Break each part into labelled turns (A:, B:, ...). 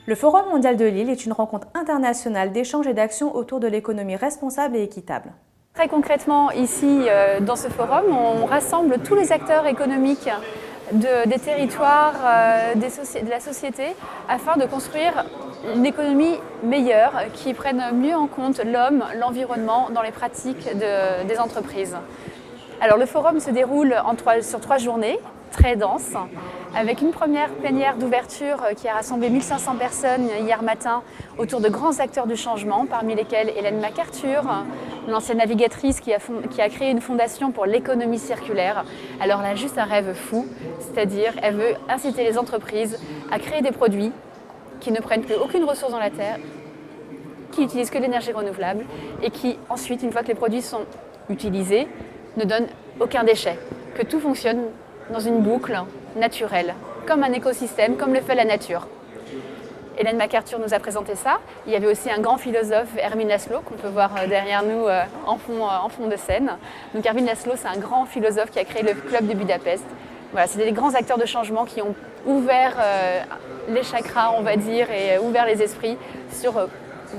A: Le Forum mondial de Lille est une rencontre internationale d'échanges et d'actions autour de l'économie responsable et équitable.
B: Très concrètement, ici, dans ce forum, on rassemble tous les acteurs économiques des territoires, de la société, afin de construire une économie meilleure qui prenne mieux en compte l'homme, l'environnement dans les pratiques des entreprises. Alors, le forum se déroule sur 3 journées, très denses, avec une première plénière d'ouverture qui a rassemblé 1500 personnes hier matin autour de grands acteurs du changement, parmi lesquels Ellen MacArthur, l'ancienne navigatrice qui a créé une fondation pour l'économie circulaire. Alors elle a juste un rêve fou, c'est-à-dire elle veut inciter les entreprises à créer des produits qui ne prennent plus aucune ressource dans la terre, qui n'utilisent que l'énergie renouvelable et qui ensuite, une fois que les produits sont utilisés, ne donnent aucun déchet, que tout fonctionne dans une boucle naturelle, comme un écosystème, comme le fait la nature. Ellen MacArthur nous a présenté ça. Il y avait aussi un grand philosophe, Erwin Laszlo, qu'on peut voir derrière nous en fond de scène. Donc Erwin Laszlo, c'est un grand philosophe qui a créé le club de Budapest. Voilà, c'est des grands acteurs de changement qui ont ouvert les chakras, on va dire, et ouvert les esprits sur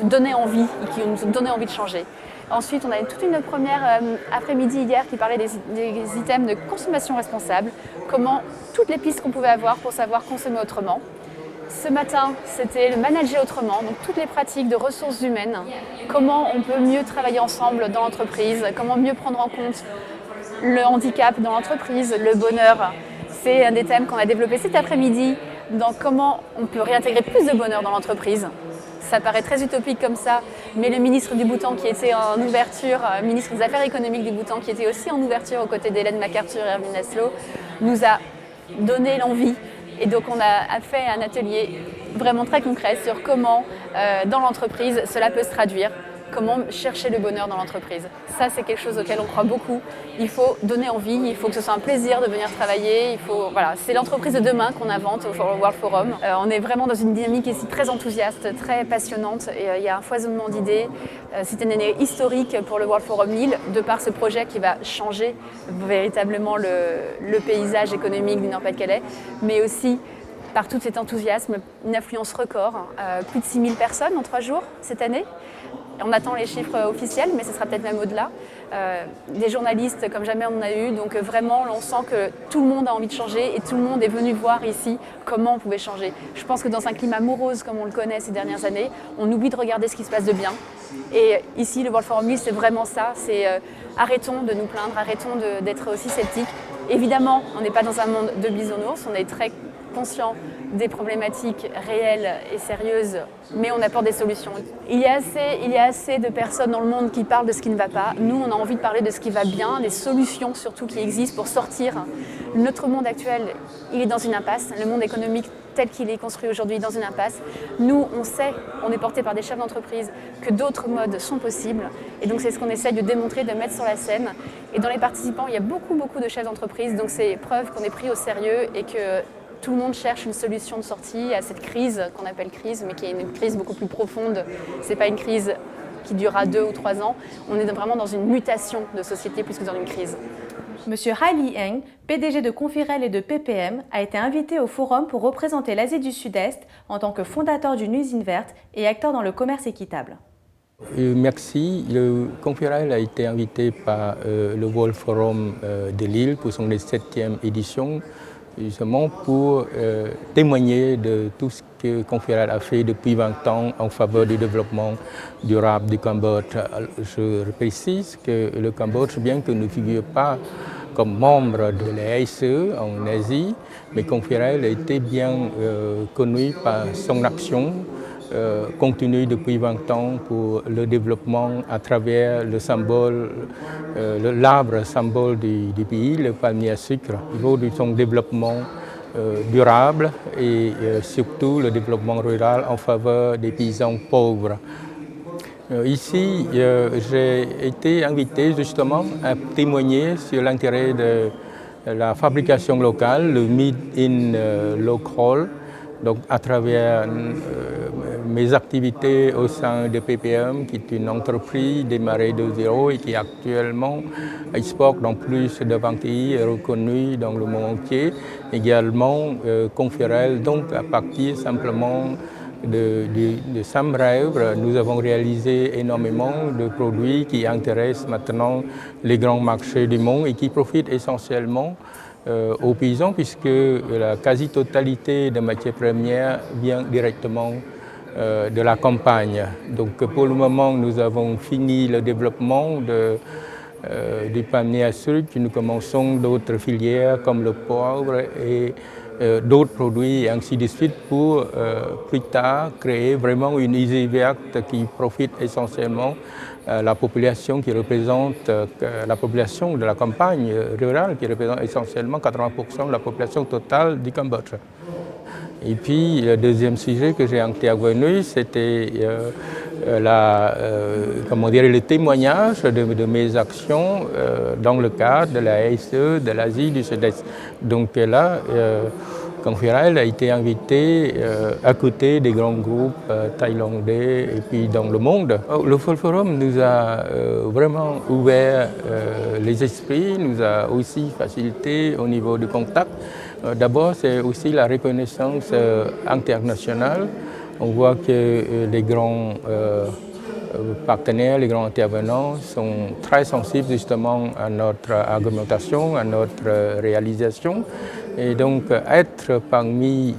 B: donner envie, et qui nous ont donné envie de changer. Ensuite, on a eu toute une première après-midi hier qui parlait des items de consommation responsable, comment toutes les pistes qu'on pouvait avoir pour savoir consommer autrement. Ce matin, c'était le manager autrement, donc toutes les pratiques de ressources humaines, comment on peut mieux travailler ensemble dans l'entreprise, comment mieux prendre en compte le handicap dans l'entreprise, le bonheur. C'est un des thèmes qu'on a développé cet après-midi, dans comment on peut réintégrer plus de bonheur dans l'entreprise. Ça paraît très utopique comme ça, mais le ministre du Bhoutan qui était en ouverture, ministre des Affaires économiques du Bhoutan qui était aussi en ouverture aux côtés d'Ellen MacArthur et Erwin Laszlo, nous a donné l'envie. Et donc on a fait un atelier vraiment très concret sur comment dans l'entreprise cela peut se traduire, comment chercher le bonheur dans l'entreprise. Ça, c'est quelque chose auquel on croit beaucoup. Il faut donner envie, il faut que ce soit un plaisir de venir travailler. Voilà, c'est l'entreprise de demain qu'on invente au World Forum. On est vraiment dans une dynamique ici très enthousiaste, très passionnante. Et il y a un foisonnement d'idées. C'est une année historique pour le World Forum Lille, de par ce projet qui va changer véritablement le paysage économique du Nord-Pas-de-Calais, mais aussi par tout cet enthousiasme, une affluence record, plus de 6000 personnes en 3 jours cette année. On attend les chiffres officiels, mais ce sera peut-être même au-delà. Des journalistes comme jamais on en a eu, donc vraiment on sent que tout le monde a envie de changer et tout le monde est venu voir ici comment on pouvait changer. Je pense que dans un climat morose comme on le connaît ces dernières années, on oublie de regarder ce qui se passe de bien. Et ici, le World Forum Lille, c'est vraiment ça, c'est arrêtons de nous plaindre, arrêtons d'être aussi sceptiques. Évidemment, on n'est pas dans un monde de bisounours, on est très conscient des problématiques réelles et sérieuses, mais on apporte des solutions. Il y a assez de personnes dans le monde qui parlent de ce qui ne va pas. Nous, on a envie de parler de ce qui va bien, des solutions surtout qui existent pour sortir. Notre monde actuel, il est dans une impasse. Le monde économique tel qu'il est construit aujourd'hui est dans une impasse. Nous, on sait, on est porté par des chefs d'entreprise, que d'autres modes sont possibles. Et donc, c'est ce qu'on essaie de démontrer, de mettre sur la scène. Et dans les participants, il y a beaucoup de chefs d'entreprise. Donc, c'est preuve qu'on est pris au sérieux et que tout le monde cherche une solution de sortie à cette crise qu'on appelle crise, mais qui est une crise beaucoup plus profonde. Ce n'est pas une crise qui durera 2 ou 3 ans. On est vraiment dans une mutation de société plus que dans une crise.
A: Monsieur Hai Eng, PDG de Confirel et de PPM, a été invité au forum pour représenter l'Asie du Sud-Est en tant que fondateur d'une usine verte et acteur dans le commerce équitable.
C: Merci. Le Confirel a été invité par le World Forum de Lille pour son 7e édition, justement pour témoigner de tout ce que Confirel a fait depuis 20 ans en faveur du développement durable du Cambodge. Je précise que le Cambodge, bien que ne figure pas comme membre de l'ASE en Asie, mais Confirel a été bien connu par son action continue depuis 20 ans pour le développement à travers le symbole, l'arbre symbole du pays, le palmier à sucre, au niveau de son développement durable et surtout le développement rural en faveur des paysans pauvres. Ici, j'ai été invité justement à témoigner sur l'intérêt de la fabrication locale, le Made in Local, donc à travers mes activités au sein de PPM, qui est une entreprise démarrée de zéro et qui actuellement exporte dans plus de 20 pays et reconnue dans le monde entier. Également Confirel, donc à partir simplement de Samrèvre, nous avons réalisé énormément de produits qui intéressent maintenant les grands marchés du monde et qui profitent essentiellement aux paysans puisque la quasi-totalité des matières premières vient directement de la campagne. Donc pour le moment, nous avons fini le développement du palmier à sucre. Nous commençons d'autres filières comme le poivre et d'autres produits et ainsi de suite pour plus tard créer vraiment une usine verte qui profite essentiellement à la population qui représente la population de la campagne rurale qui représente essentiellement 80% de la population totale du Cambodge. Et puis le deuxième sujet que j'ai intervenu, c'était le témoignage de mes actions dans le cadre de la SE de l'Asie du Sud-Est. Donc là, Conféral a été invité à côté des grands groupes thaïlandais et puis dans le monde. Le World Forum nous a vraiment ouvert les esprits, nous a aussi facilité au niveau du contact. D'abord, c'est aussi la reconnaissance internationale. On voit que les grands partenaires, les grands intervenants sont très sensibles justement à notre argumentation, à notre réalisation. Et donc être parmi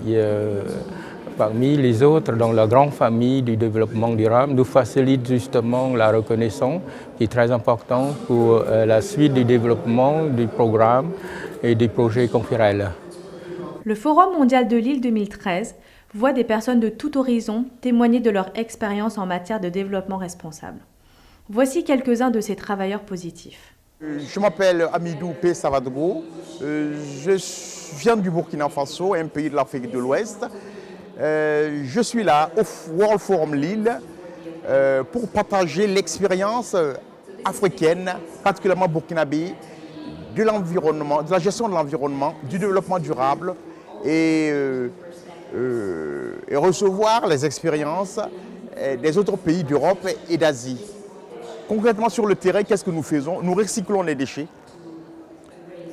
C: les autres dans la grande famille du développement durable nous facilite justement la reconnaissance qui est très importante pour la suite du développement du programme et du projet Conféral.
A: Le Forum mondial de l'île 2013 voit des personnes de tout horizon témoigner de leur expérience en matière de développement responsable. Voici quelques-uns de ces travailleurs positifs.
D: Je m'appelle Amidou P. Savadogo. Je viens du Burkina Faso, un pays de l'Afrique de l'Ouest. Je suis là au World Forum Lille pour partager l'expérience africaine, particulièrement burkinabé, de l'environnement, de la gestion de l'environnement, du développement durable et recevoir les expériences des autres pays d'Europe et d'Asie. Concrètement sur le terrain, qu'est-ce que nous faisons? Nous recyclons les déchets,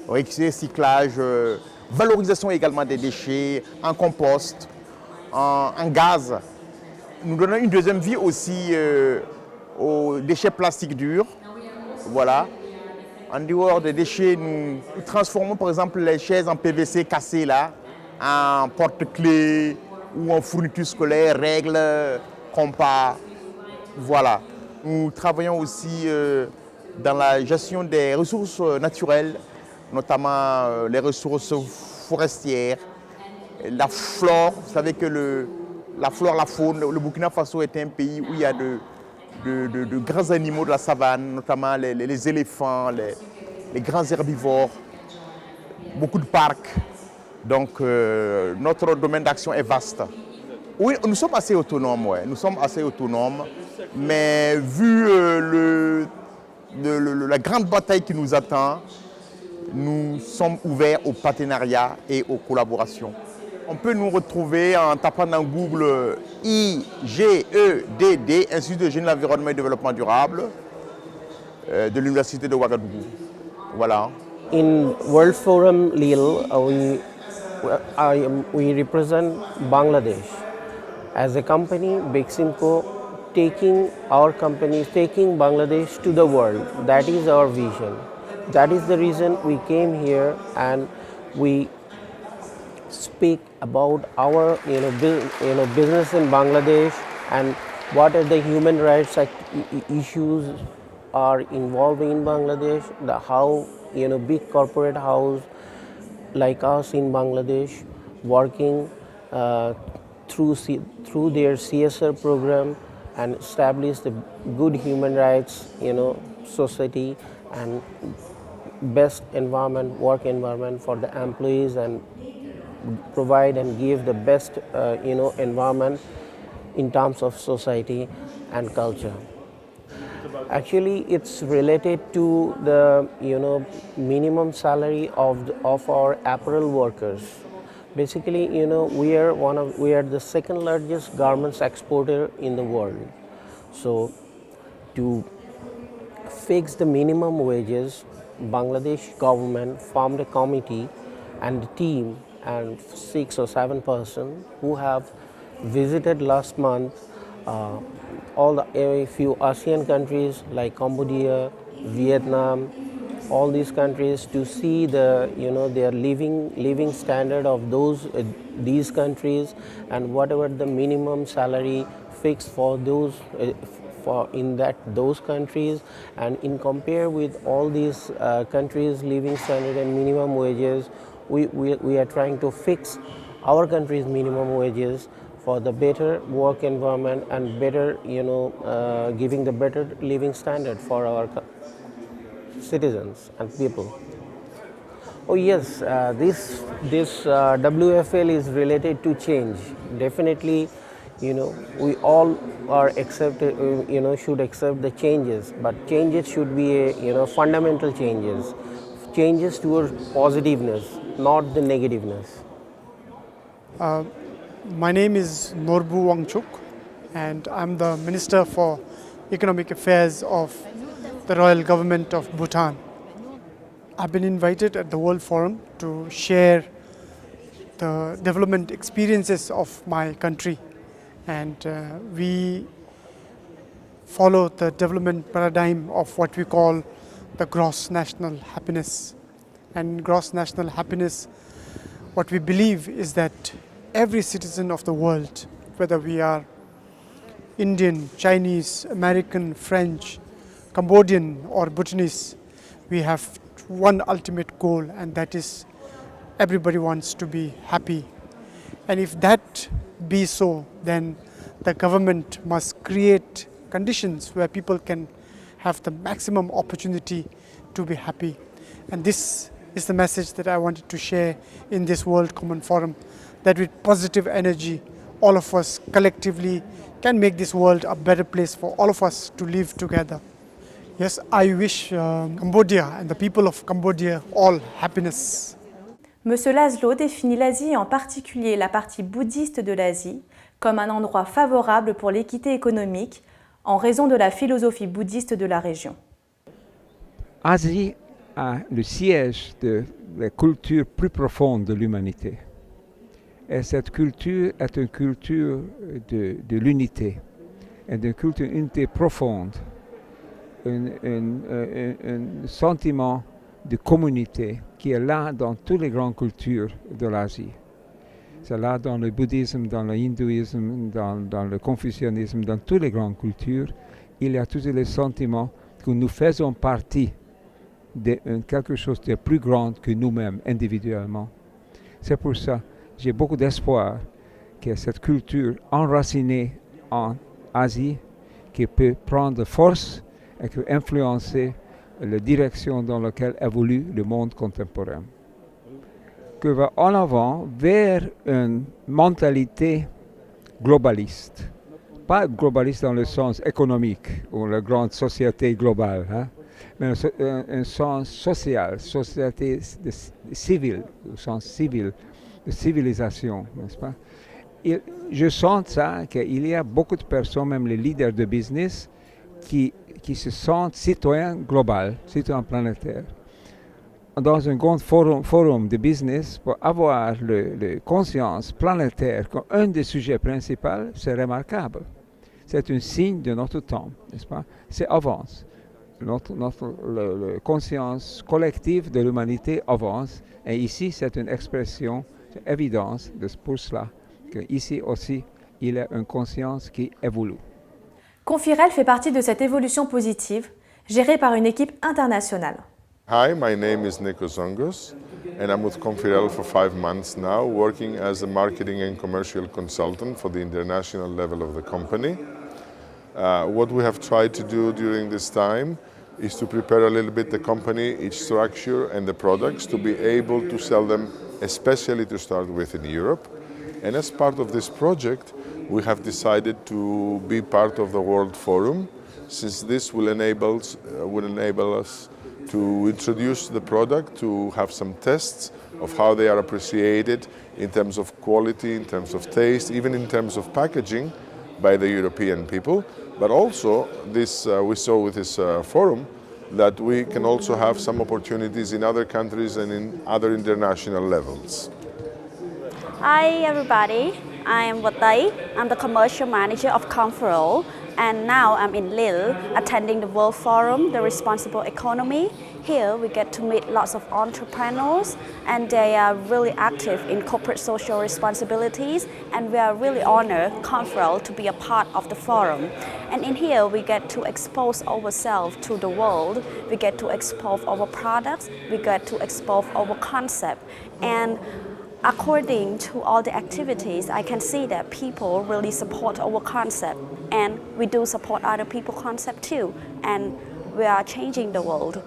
D: recyclage, valorisation également des déchets, en compost, en gaz. Nous donnons une deuxième vie aussi aux déchets plastiques durs. Voilà. En dehors des déchets, nous transformons par exemple les chaises en PVC cassées là, en porte-clés ou en fournitures scolaires, règles, compas. Voilà. Nous travaillons aussi dans la gestion des ressources naturelles, notamment les ressources forestières, la flore. Vous savez que la flore, la faune, le Burkina Faso est un pays où il y a de grands animaux de la savane, notamment les éléphants, les grands herbivores, beaucoup de parcs. Donc notre domaine d'action est vaste. Oui, nous sommes assez autonomes, ouais. Nous sommes assez autonomes, mais vu la grande bataille qui nous attend, nous sommes ouverts au partenariat et aux collaborations. On peut nous retrouver en tapant dans Google IGEDD, Institut de Génie de l'Environnement et Développement Durable de l'Université de Ouagadougou. Voilà.
E: In World Forum Lille, we represent Bangladesh. As a company, Beximco, taking Bangladesh to the world. That is our vision. That is the reason we came here and we speak about our business in Bangladesh and what are the human rights issues are involving in Bangladesh, how big corporate house like us in Bangladesh working through their CSR program and establish the good human rights society and best work environment for the employees and provide and give the best environment in terms of society and culture. Actually, it's related to the minimum salary of our apparel workers. Basically, we are the second largest garments exporter in the world. So, to fix the minimum wages, Bangladesh government formed a committee and a team and 6 or 7 persons who have visited last month a few ASEAN countries like Cambodia, Vietnam, all these countries, to see the their living standard of these countries, and whatever the minimum salary fixed for those those countries, and in compare with all these countries living standard and minimum wages, we are trying to fix our country's minimum wages for the better work environment and better giving the better living standard for our citizens and people. Oh yes, this WFL is related to change. Definitely, we all are should accept the changes, but changes should be fundamental changes towards positiveness, not the negativeness.
F: My name is Norbu Wangchuk, and I'm the Minister for Economic Affairs of the Royal Government of Bhutan. I've been invited at the World Forum to share the development experiences of my country, and we follow the development paradigm of what we call the gross national happiness. And gross national happiness, what we believe is that every citizen of the world, whether we are Indian, Chinese, American, French, Cambodian or Bhutanese, we have one ultimate goal, and that is everybody wants to be happy. And if that be so, then the government must create conditions where people can have the maximum opportunity to be happy. And this is the message that I wanted to share in this World Common Forum, that with positive energy, all of us collectively can make this world a better place for all of us to live together. Yes, I wish Cambodia and the people of Cambodia all happiness.
A: Monsieur Laszlo définit l'Asie et en particulier la partie bouddhiste de l'Asie comme un endroit favorable pour l'équité économique en raison de la philosophie bouddhiste de la région.
G: Asie a le siège de la culture plus profonde de l'humanité. Et cette culture est une culture de l'unité, et d'une culture d'unité profonde, un sentiment de communauté qui est là dans toutes les grandes cultures de l'Asie. C'est là dans le bouddhisme, dans le hindouisme, dans le confucianisme, dans toutes les grandes cultures. Il y a tous les sentiments que nous faisons partie de quelque chose de plus grand que nous-mêmes individuellement. C'est pour ça que j'ai beaucoup d'espoir que cette culture enracinée en Asie, qui peut prendre force et qui peut influencer la direction dans laquelle évolue le monde contemporain. Que va en avant vers une mentalité globaliste. Pas globaliste dans le sens économique ou la grande société globale, mais un sens social, société civile, au sens civil, de civilisation, n'est-ce pas? Et je sens ça, qu'il y a beaucoup de personnes, même les leaders de business, qui se sentent citoyens globaux, citoyens planétaires. Dans un grand forum de business, pour avoir la conscience planétaire comme un des sujets principaux, c'est remarquable. C'est un signe de notre temps, n'est-ce pas? C'est avance. La conscience collective de l'humanité avance. Et ici, c'est une expression, c'est évidence pour cela, qu'ici aussi, il y a une conscience qui évolue.
A: Confirel fait partie de cette évolution positive, gérée par une équipe internationale.
H: Hi, my name is Nico Zongos, and I'm with Confirel for 5 months now, working as a marketing and commercial consultant for the international level of the company. What we have tried to do during this time is to prepare a little bit the company, its structure and the products to be able to sell them, especially to start with in Europe. And as part of this project, we have decided to be part of the World Forum, since this will enable us to introduce the product, to have some tests of how they are appreciated in terms of quality, in terms of taste, even in terms of packaging by the European people. But also, this we saw with this forum that we can also have some opportunities in other countries and in other international levels.
I: Hi everybody, I am Watai. I'm the commercial manager of Conferol, and now I'm in Lille attending the World Forum, the Responsible Economy. Here we get to meet lots of entrepreneurs, and they are really active in corporate social responsibilities, and we are really honored, Conferol, to be a part of the forum. And in here we get to expose ourselves to the world, we get to expose our products, we get to expose our concept. And according to all the activities, I can see that people really support our concept, and we do support other people's concept too, and we are changing the world.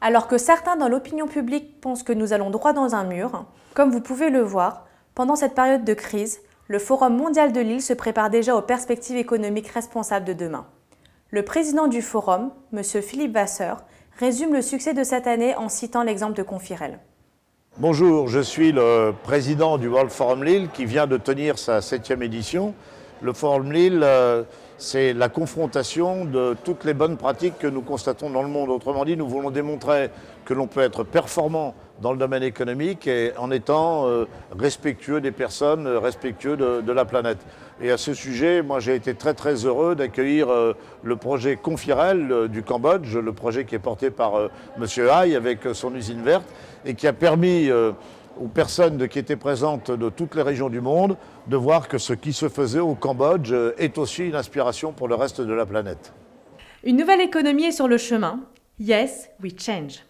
A: Alors que certains dans l'opinion publique pensent que nous allons droit dans un mur, comme vous pouvez le voir, pendant cette période de crise, le Forum mondial de Lille se prépare déjà aux perspectives économiques responsables de demain. Le président du Forum, M. Philippe Vasseur, résume le succès de cette année en citant l'exemple de Confirel.
J: Bonjour, je suis le président du World Forum Lille qui vient de tenir sa 7e édition. Le Forum Lille, c'est la confrontation de toutes les bonnes pratiques que nous constatons dans le monde. Autrement dit, nous voulons démontrer que l'on peut être performant dans le domaine économique et en étant respectueux des personnes, respectueux de la planète. Et à ce sujet, moi j'ai été très très heureux d'accueillir le projet Confirel du Cambodge, le projet qui est porté par M. Hai avec son usine verte et qui a permis aux personnes qui étaient présentes de toutes les régions du monde de voir que ce qui se faisait au Cambodge est aussi une inspiration pour le reste de la planète.
A: Une nouvelle économie est sur le chemin. Yes, we change.